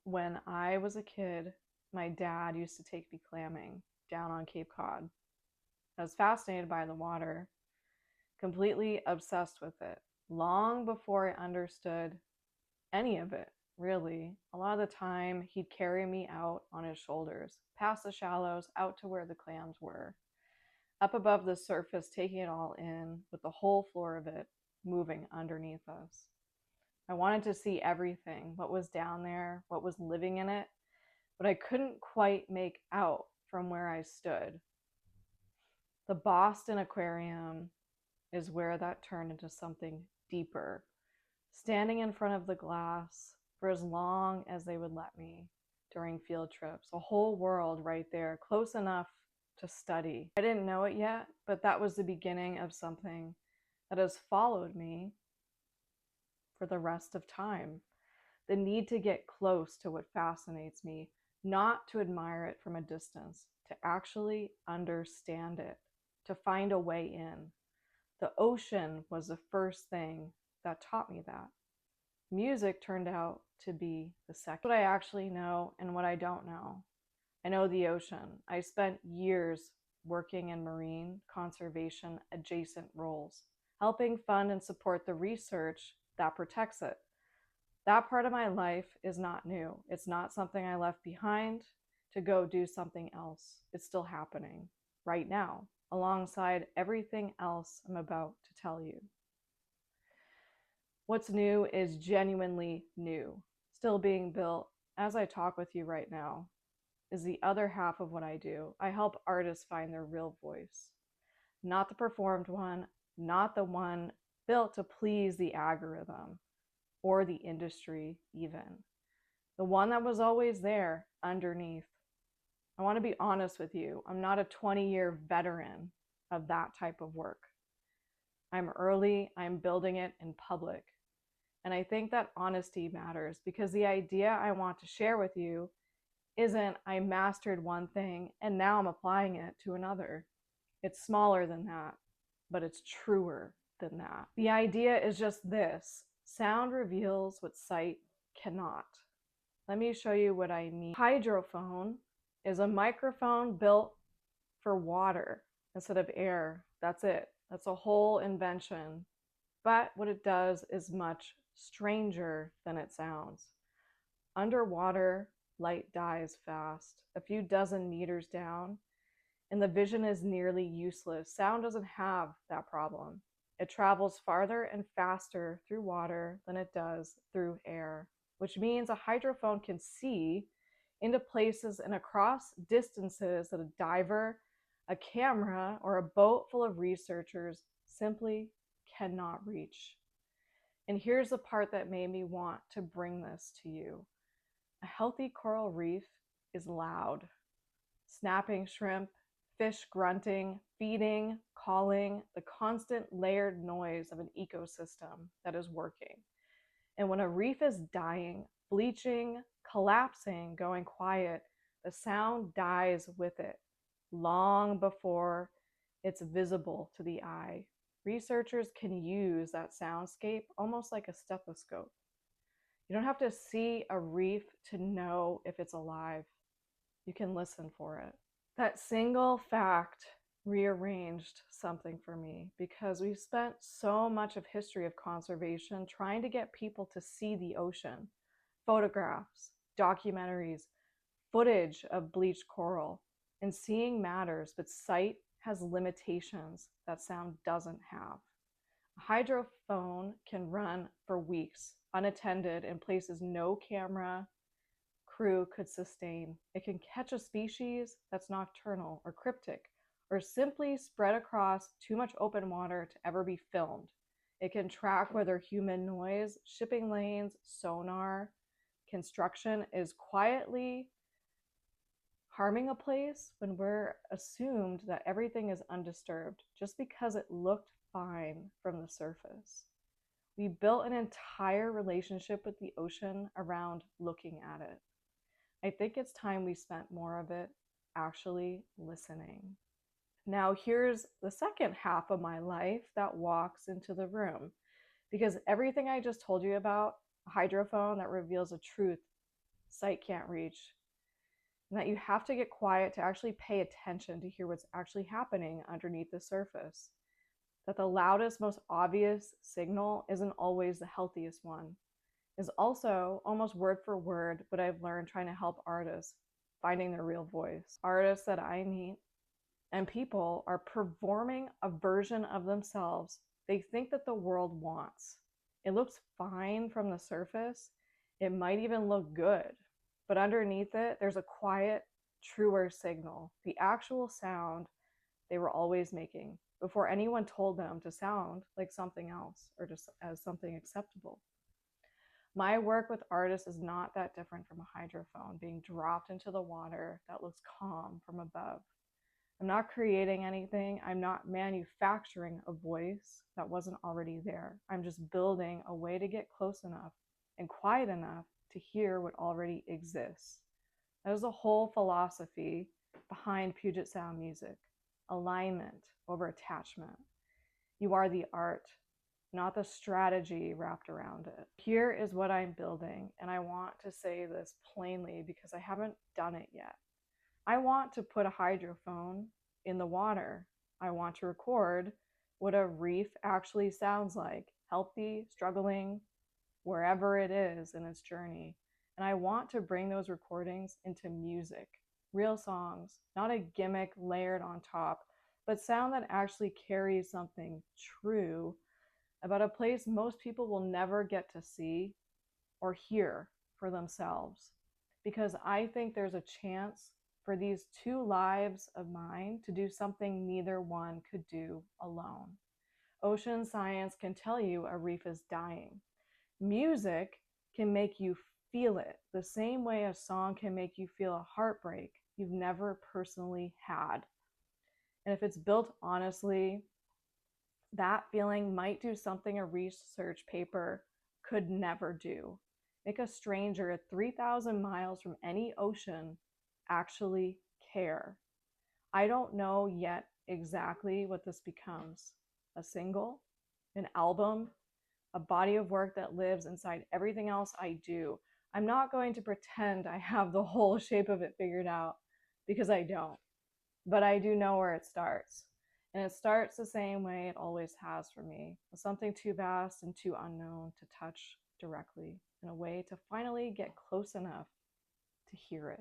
When I was a kid, my dad used to take me clamming down on Cape Cod. I was fascinated by the water, completely obsessed with it, long before I understood any of it, really. A lot of the time, he'd carry me out on his shoulders, past the shallows, out to where the clams were, up above the surface, taking it all in, with the whole floor of it moving underneath us. I wanted to see everything, what was down there, what was living in it, but I couldn't quite make out from where I stood. The Boston Aquarium is where that turned into something deeper, standing in front of the glass for as long as they would let me during field trips. A whole world right there, close enough to study. I didn't know it yet, but that was the beginning of something that has followed me for the rest of time. The need to get close to what fascinates me, not to admire it from a distance, to actually understand it, to find a way in. The ocean was the first thing that taught me that. Music turned out to be the second. What I actually know and what I don't know. I know the ocean. I spent years working in marine conservation adjacent roles, helping fund and support the research that protects it. That part of my life is not new. It's not something I left behind to go do something else. It's still happening right now, alongside everything else I'm about to tell you. What's new is genuinely new, still being built as I talk with you right now, is the other half of what I do. I help artists find their real voice, not the performed one, not the one built to please the algorithm or the industry even. The one that was always there underneath. I want to be honest with you. I'm not a 20-year veteran of that type of work. I'm early, I'm building it in public. And I think that honesty matters, because the idea I want to share with you isn't I mastered one thing and now I'm applying it to another. It's smaller than that, but it's truer than that. The idea is just this: sound reveals what sight cannot. Let me show you what I mean. Hydrophone is a microphone built for water instead of air. That's it. That's a whole invention. But what it does is much stranger than it sounds. Underwater, light dies fast, a few dozen meters down, and the vision is nearly useless. Sound doesn't have that problem. It travels farther and faster through water than it does through air, which means a hydrophone can see into places and across distances that a diver, a camera, or a boat full of researchers simply cannot reach. And here's the part that made me want to bring this to you. A healthy coral reef is loud. Snapping shrimp, fish grunting, feeding, calling, the constant layered noise of an ecosystem that is working. And when a reef is dying, bleaching, collapsing, going quiet, the sound dies with it, long before it's visible to the eye. Researchers can use that soundscape almost like a stethoscope. You don't have to see a reef to know if it's alive. You can listen for it. That single fact rearranged something for me, because we've spent so much of history of conservation trying to get people to see the ocean. Photographs, documentaries, footage of bleached coral. And seeing matters, but sight has limitations that sound doesn't have. A hydrophone can run for weeks, unattended, in places no camera crew could sustain. It can catch a species that's nocturnal or cryptic, or simply spread across too much open water to ever be filmed. It can track whether human noise, shipping lanes, sonar, construction is quietly harming a place when we're assumed that everything is undisturbed just because it looked fine from the surface. We built an entire relationship with the ocean around looking at it. I think it's time we spent more of it actually listening. Now here's the second half of my life that walks into the room, because everything I just told you about, a hydrophone that reveals a truth, sight can't reach, and that you have to get quiet to actually pay attention to hear what's actually happening underneath the surface. That the loudest, most obvious signal isn't always the healthiest one, is also almost word for word what I've learned trying to help artists finding their real voice. Artists that I meet and people are performing a version of themselves they think that the world wants. It looks fine from the surface. It might even look good, but underneath it, there's a quiet, truer signal, the actual sound they were always making before anyone told them to sound like something else or just as something acceptable. My work with artists is not that different from a hydrophone being dropped into the water that looks calm from above. I'm not creating anything. I'm not manufacturing a voice that wasn't already there. I'm just building a way to get close enough and quiet enough to hear what already exists. That is the whole philosophy behind Puget Sound music. Alignment over attachment. You are the art, not the strategy wrapped around it. Here is what I'm building, and I want to say this plainly because I haven't done it yet. I want to put a hydrophone in the water. I want to record what a reef actually sounds like, healthy, struggling, wherever it is in its journey. And I want to bring those recordings into music, real songs, not a gimmick layered on top, but sound that actually carries something true about a place most people will never get to see or hear for themselves. Because I think there's a chance for these two lives of mine to do something neither one could do alone. Ocean science can tell you a reef is dying. Music can make you feel it the same way a song can make you feel a heartbreak you've never personally had. And if it's built honestly, that feeling might do something a research paper could never do. Make a stranger at 3,000 miles from any ocean actually care. I don't know yet exactly what this becomes. A single, an album, a body of work that lives inside everything else I do. I'm not going to pretend I have the whole shape of it figured out because I don't. But I do know where it starts. And it starts the same way it always has for me, with something too vast and too unknown to touch directly, in a way to finally get close enough to hear it.